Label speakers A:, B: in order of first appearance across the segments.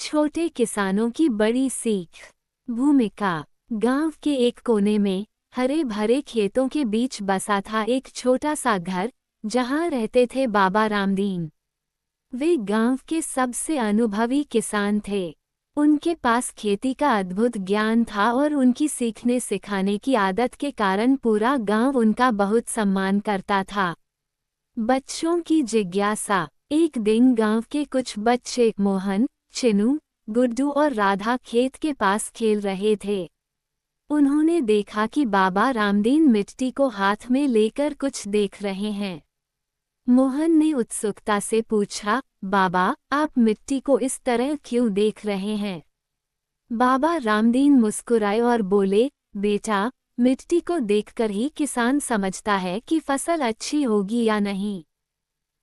A: छोटे किसानों की बड़ी सीख। भूमिका। गांव के एक कोने में हरे भरे खेतों के बीच बसा था एक छोटा सा घर, जहां रहते थे बाबा रामदीन। वे गांव के सबसे अनुभवी किसान थे। उनके पास खेती का अद्भुत ज्ञान था और उनकी सीखने सिखाने की आदत के कारण पूरा गांव उनका बहुत सम्मान करता था। बच्चों की जिज्ञासा। एक दिन गांव के कुछ बच्चे मोहन, चिनू, गुड्डू और राधा खेत के पास खेल रहे थे। उन्होंने देखा कि बाबा रामदीन मिट्टी को हाथ में लेकर कुछ देख रहे हैं। मोहन ने उत्सुकता से पूछा, बाबा, आप मिट्टी को इस तरह क्यों देख रहे हैं? बाबा रामदीन मुस्कुराए और बोले, बेटा, मिट्टी को देखकर ही किसान समझता है कि फसल अच्छी होगी या नहीं।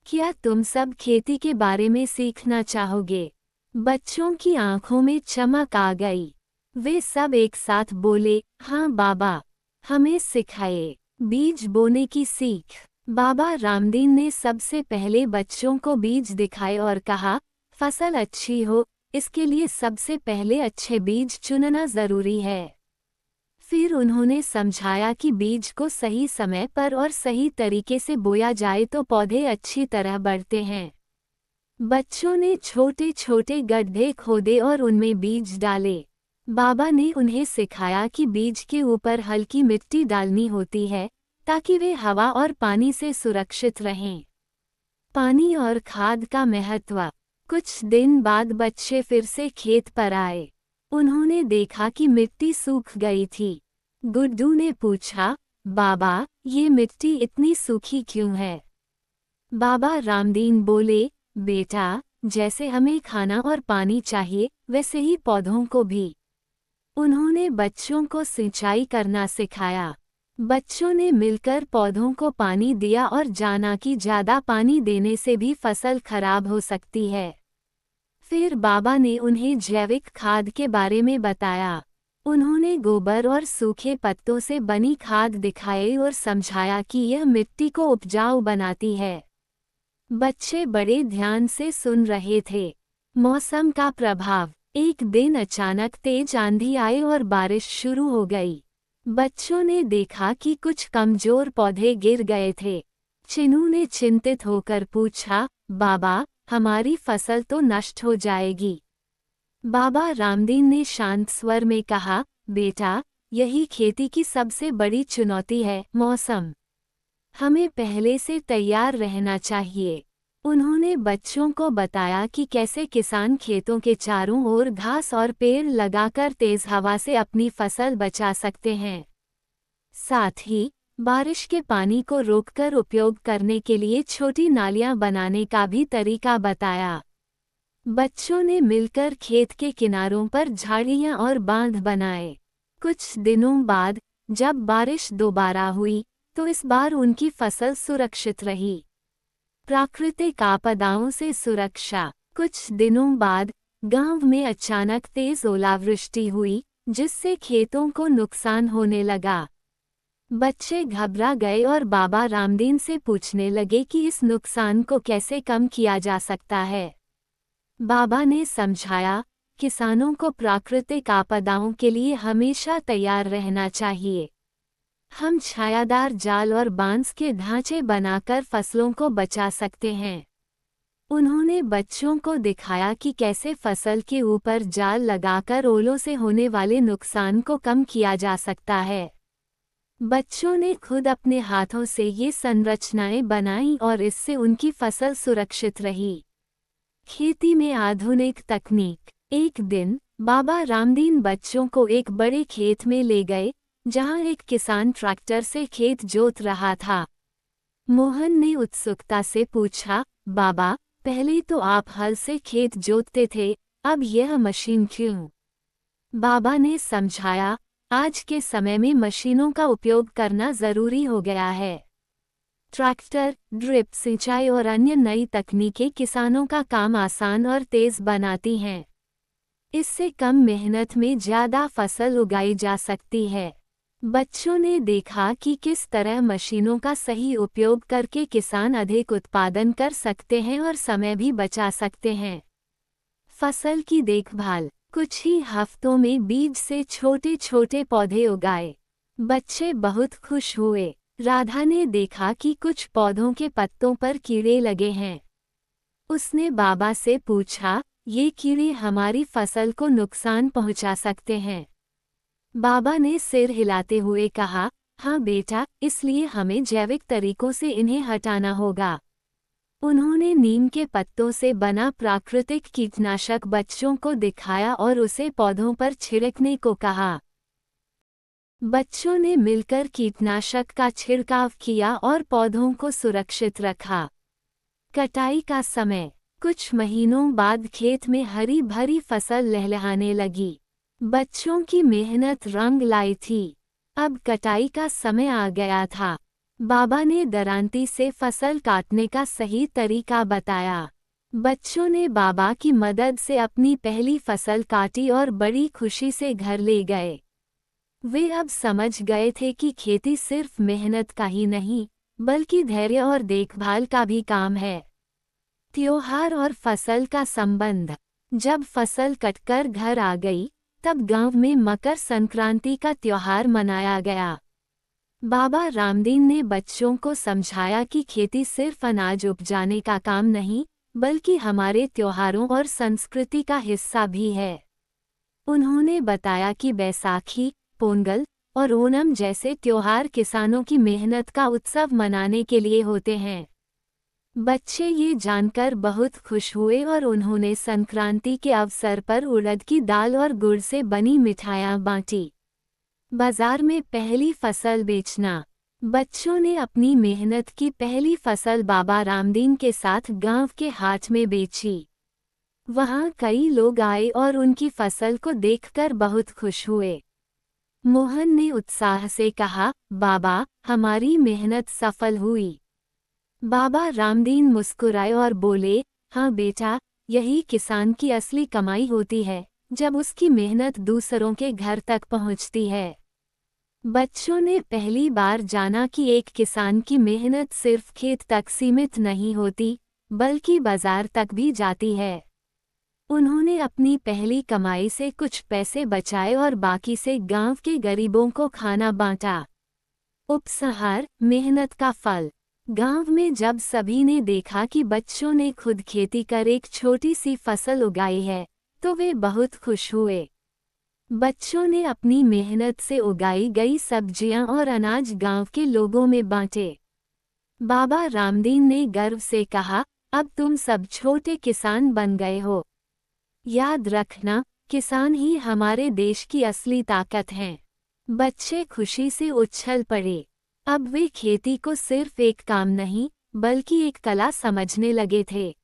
A: क्या तुम सब खेती के बारे में सीखना चाहोगे? बच्चों की आंखों में चमक आ गई। वे सब एक साथ बोले, हाँ बाबा, हमें सिखाइए। बीज बोने की सीख। बाबा रामदीन ने सबसे पहले बच्चों को बीज दिखाए और कहा, फसल अच्छी हो, इसके लिए सबसे पहले अच्छे बीज चुनना जरूरी है। फिर उन्होंने समझाया कि बीज को सही समय पर और सही तरीके से बोया जाए तो पौधे अच्छी तरह बढ़ते हैं। बच्चों ने छोटे छोटे गड्ढे खोदे और उनमें बीज डाले। बाबा ने उन्हें सिखाया कि बीज के ऊपर हल्की मिट्टी डालनी होती है, ताकि वे हवा और पानी से सुरक्षित रहें। पानी और खाद का महत्व। कुछ दिन बाद बच्चे फिर से खेत पर आए। उन्होंने देखा कि मिट्टी सूख गई थी। गुड्डू ने पूछा, बाबा, ये मिट्टी इतनी सूखी क्यों है? बाबा रामदीन बोले, बेटा, जैसे हमें खाना और पानी चाहिए, वैसे ही पौधों को भी। उन्होंने बच्चों को सिंचाई करना सिखाया। बच्चों ने मिलकर पौधों को पानी दिया और जाना कि ज्यादा पानी देने से भी फसल खराब हो सकती है। फिर बाबा ने उन्हें जैविक खाद के बारे में बताया। उन्होंने गोबर और सूखे पत्तों से बनी खाद दिखाई और समझाया कि यह मिट्टी को उपजाऊ बनाती है। बच्चे बड़े ध्यान से सुन रहे थे। मौसम का प्रभाव। एक दिन अचानक तेज आंधी आई और बारिश शुरू हो गई। बच्चों ने देखा कि कुछ कमजोर पौधे गिर गए थे। चिनू ने चिंतित होकर पूछा, बाबा, हमारी फसल तो नष्ट हो जाएगी। बाबा रामदीन ने शांत स्वर में कहा, बेटा, यही खेती की सबसे बड़ी चुनौती है, मौसम। हमें पहले से तैयार रहना चाहिए। उन्होंने बच्चों को बताया कि कैसे किसान खेतों के चारों ओर घास और पेड़ लगाकर तेज हवा से अपनी फसल बचा सकते हैं। साथ ही बारिश के पानी को रोककर उपयोग करने के लिए छोटी नालियां बनाने का भी तरीका बताया। बच्चों ने मिलकर खेत के किनारों पर झाड़ियां और बांध बनाए। कुछ दिनों बाद जब बारिश दोबारा हुई, तो इस बार उनकी फसल सुरक्षित रही। प्राकृतिक आपदाओं से सुरक्षा। कुछ दिनों बाद गांव में अचानक तेज ओलावृष्टि हुई, जिससे खेतों को नुकसान होने लगा। बच्चे घबरा गए और बाबा रामदीन से पूछने लगे कि इस नुकसान को कैसे कम किया जा सकता है। बाबा ने समझाया, किसानों को प्राकृतिक आपदाओं के लिए हमेशा तैयार रहना चाहिए। हम छायादार जाल और बांस के ढांचे बनाकर फसलों को बचा सकते हैं। उन्होंने बच्चों को दिखाया कि कैसे फसल के ऊपर जाल लगाकर ओलों से होने वाले नुकसान को कम किया जा सकता है। बच्चों ने खुद अपने हाथों से ये संरचनाएं बनाईं और इससे उनकी फसल सुरक्षित रही। खेती में आधुनिक तकनीक। एक दिन बाबा रामदीन बच्चों को एक बड़े खेत में ले गए, जहां एक किसान ट्रैक्टर से खेत जोत रहा था। मोहन ने उत्सुकता से पूछा, बाबा, पहले तो आप हल से खेत जोतते थे, अब यह मशीन क्यों? बाबा ने समझाया, आज के समय में मशीनों का उपयोग करना जरूरी हो गया है। ट्रैक्टर, ड्रिप सिंचाई और अन्य नई तकनीकें किसानों का काम आसान और तेज बनाती हैं। इससे कम मेहनत में ज्यादा फसल उगाई जा सकती है। बच्चों ने देखा कि किस तरह मशीनों का सही उपयोग करके किसान अधिक उत्पादन कर सकते हैं और समय भी बचा सकते हैं। फसल की देखभाल। कुछ ही हफ्तों में बीज से छोटे छोटे पौधे उगाए। बच्चे बहुत खुश हुए। राधा ने देखा कि कुछ पौधों के पत्तों पर कीड़े लगे हैं। उसने बाबा से पूछा, ये कीड़े हमारी फसल को नुकसान पहुंचा सकते हैं? बाबा ने सिर हिलाते हुए कहा, हाँ बेटा, इसलिए हमें जैविक तरीकों से इन्हें हटाना होगा। उन्होंने नीम के पत्तों से बना प्राकृतिक कीटनाशक बच्चों को दिखाया और उसे पौधों पर छिड़कने को कहा। बच्चों ने मिलकर कीटनाशक का छिड़काव किया और पौधों को सुरक्षित रखा। कटाई का समय। कुछ महीनों बाद खेत में हरी भरी फसल लहलहाने लगी। बच्चों की मेहनत रंग लाई थी। अब कटाई का समय आ गया था। बाबा ने दरांती से फसल काटने का सही तरीका बताया। बच्चों ने बाबा की मदद से अपनी पहली फसल काटी और बड़ी खुशी से घर ले गए। वे अब समझ गए थे कि खेती सिर्फ मेहनत का ही नहीं, बल्कि धैर्य और देखभाल का भी काम है। त्योहार और फसल का संबंध। जब फसल कटकर घर आ गई, तब गांव में मकर संक्रांति का त्योहार मनाया गया। बाबा रामदीन ने बच्चों को समझाया कि खेती सिर्फ अनाज उपजाने का काम नहीं, बल्कि हमारे त्योहारों और संस्कृति का हिस्सा भी है। उन्होंने बताया कि बैसाखी, पोंगल और ओणम जैसे त्योहार किसानों की मेहनत का उत्सव मनाने के लिए होते हैं। बच्चे ये जानकर बहुत खुश हुए और उन्होंने संक्रांति के अवसर पर उड़द की दाल और गुड़ से बनी मिठाइयाँ बांटी। बाजार में पहली फसल बेचना। बच्चों ने अपनी मेहनत की पहली फसल बाबा रामदीन के साथ गांव के हाट में बेची। वहां कई लोग आए और उनकी फसल को देखकर बहुत खुश हुए। मोहन ने उत्साह से कहा, बाबा, हमारी मेहनत सफल हुई। बाबा रामदीन मुस्कुराए और बोले, हाँ बेटा, यही किसान की असली कमाई होती है, जब उसकी मेहनत दूसरों के घर तक पहुंचती है। बच्चों ने पहली बार जाना कि एक किसान की मेहनत सिर्फ खेत तक सीमित नहीं होती, बल्कि बाजार तक भी जाती है। उन्होंने अपनी पहली कमाई से कुछ पैसे बचाए और बाकी से गांव के गरीबों को खाना बांटा। उपसहार, मेहनत का फल। गांव में जब सभी ने देखा कि बच्चों ने खुद खेती कर एक छोटी सी फसल उगाई है, तो वे बहुत खुश हुए। बच्चों ने अपनी मेहनत से उगाई गई सब्जियां और अनाज गांव के लोगों में बांटे। बाबा रामदीन ने गर्व से कहा, अब तुम सब छोटे किसान बन गए हो। याद रखना, किसान ही हमारे देश की असली ताकत हैं। बच्चे खुशी से उछल पड़े। अब वे खेती को सिर्फ एक काम नहीं, बल्कि एक कला समझने लगे थे।